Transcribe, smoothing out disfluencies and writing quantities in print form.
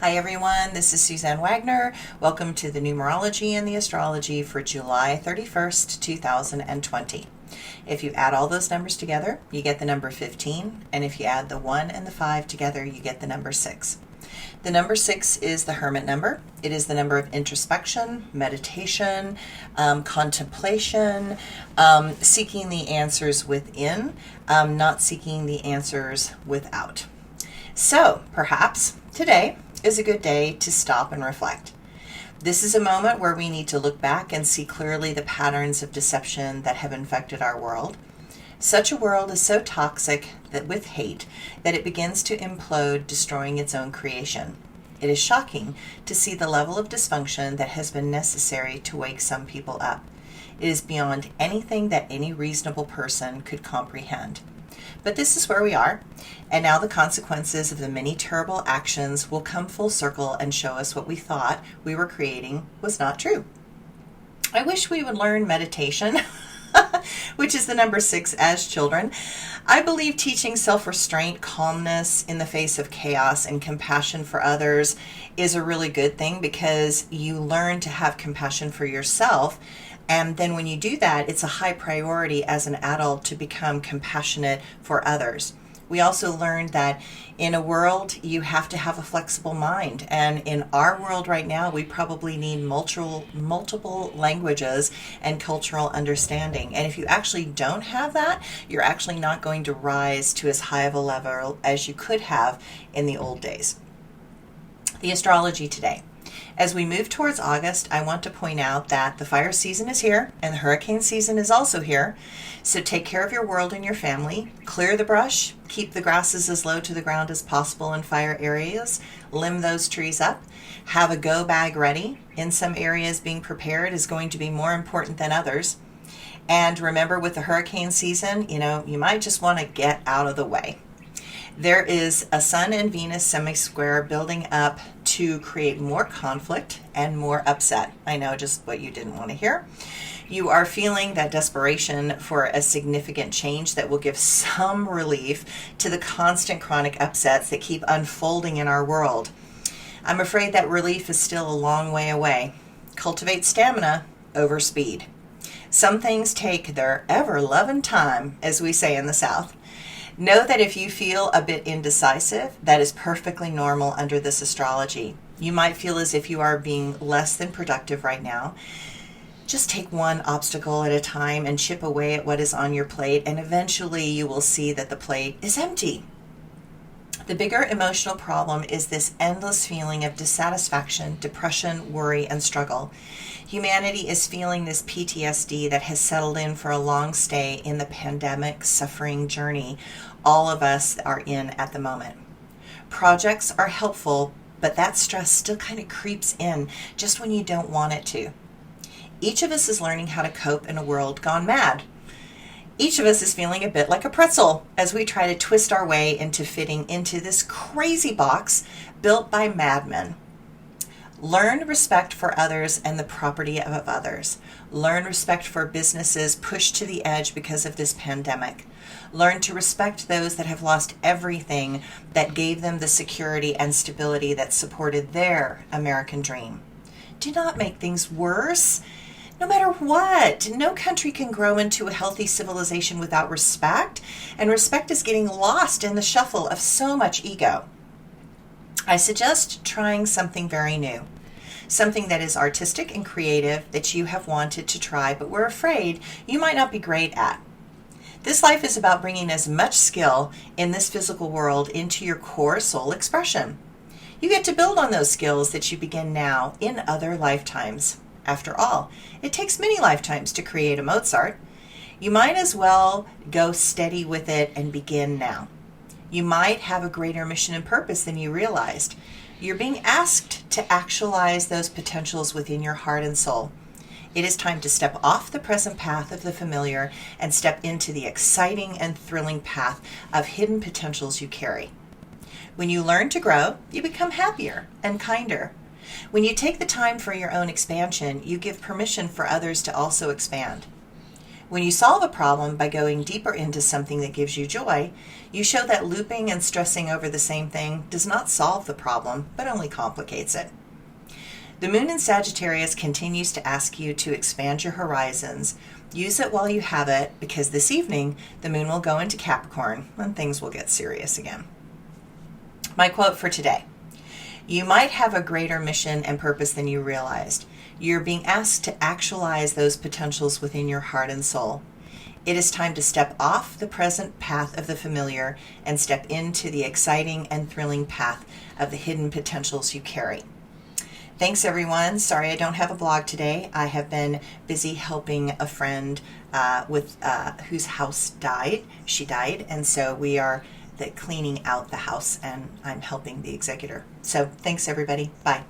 Hi everyone, this is Suzanne Wagner. Welcome to the Numerology and the Astrology for July 31st, 2020. If you add all those numbers together, you get the number 15, and if you add the 1 and the 5 together, you get the number 6. The number 6 is the Hermit number. It is the number of introspection, meditation, contemplation, seeking the answers within, not seeking the answers without. So, perhaps today is a good day to stop and reflect. This is a moment where we need to look back and see clearly the patterns of deception that have infected our world. Such a world is so toxic that with hate that it begins to implode, destroying its own creation. It is shocking to see the level of dysfunction that has been necessary to wake some people up. It is beyond anything that any reasonable person could comprehend. But this is where we are, and now the consequences of the many terrible actions will come full circle and show us what we thought we were creating was not true. I wish we would learn meditation, which is the number 6 as children. I believe teaching self-restraint, calmness in the face of chaos, and compassion for others is a really good thing because you learn to have compassion for yourself. And then when you do that, it's a high priority as an adult to become compassionate for others. We also learned that in a world, you have to have a flexible mind. And in our world right now, we probably need multiple languages and cultural understanding. And if you actually don't have that, you're actually not going to rise to as high of a level as you could have in the old days. The astrology today. As we move towards August, I want to point out that the fire season is here and the hurricane season is also here. So take care of your world and your family. Clear the brush. Keep the grasses as low to the ground as possible in fire areas. Limb those trees up. Have a go bag ready. In some areas, being prepared is going to be more important than others. And remember, with the hurricane season, you might just want to get out of the way. There is a Sun and Venus semi-square building up to create more conflict and more upset. I know, just what you didn't want to hear. You are feeling that desperation for a significant change that will give some relief to the constant chronic upsets that keep unfolding in our world. I'm afraid that relief is still a long way away. Cultivate stamina over speed. Some things take their ever-loving time, as we say in the South. Know that if you feel a bit indecisive, that is perfectly normal under this astrology. You might feel as if you are being less than productive right now. Just take one obstacle at a time and chip away at what is on your plate, and eventually you will see that the plate is empty. The bigger emotional problem is this endless feeling of dissatisfaction, depression, worry, and struggle. Humanity is feeling this PTSD that has settled in for a long stay in the pandemic suffering journey all of us are in at the moment. Projects are helpful, but that stress still kind of creeps in just when you don't want it to. Each of us is learning how to cope in a world gone mad. Each of us is feeling a bit like a pretzel as we try to twist our way into fitting into this crazy box built by madmen. Learn respect for others and the property of others. Learn respect for businesses pushed to the edge because of this pandemic. Learn to respect those that have lost everything that gave them the security and stability that supported their American dream. Do not make things worse. No matter what, no country can grow into a healthy civilization without respect, and respect is getting lost in the shuffle of so much ego. I suggest trying something very new, something that is artistic and creative that you have wanted to try but were afraid you might not be great at. This life is about bringing as much skill in this physical world into your core soul expression. You get to build on those skills that you begin now in other lifetimes. After all, it takes many lifetimes to create a Mozart. You might as well go steady with it and begin now. You might have a greater mission and purpose than you realized. You're being asked to actualize those potentials within your heart and soul. It is time to step off the present path of the familiar and step into the exciting and thrilling path of hidden potentials you carry. When you learn to grow, you become happier and kinder. When you take the time for your own expansion, you give permission for others to also expand. When you solve a problem by going deeper into something that gives you joy, you show that looping and stressing over the same thing does not solve the problem, but only complicates it. The moon in Sagittarius continues to ask you to expand your horizons. Use it while you have it, because this evening the moon will go into Capricorn and things will get serious again. My quote for today: you might have a greater mission and purpose than you realized. You're being asked to actualize those potentials within your heart and soul. It is time to step off the present path of the familiar and step into the exciting and thrilling path of the hidden potentials you carry. Thanks, everyone. Sorry I don't have a blog today. I have been busy helping a friend with whose house died. She died, and so we are cleaning out the house, and I'm helping the executor. So thanks, everybody. Bye.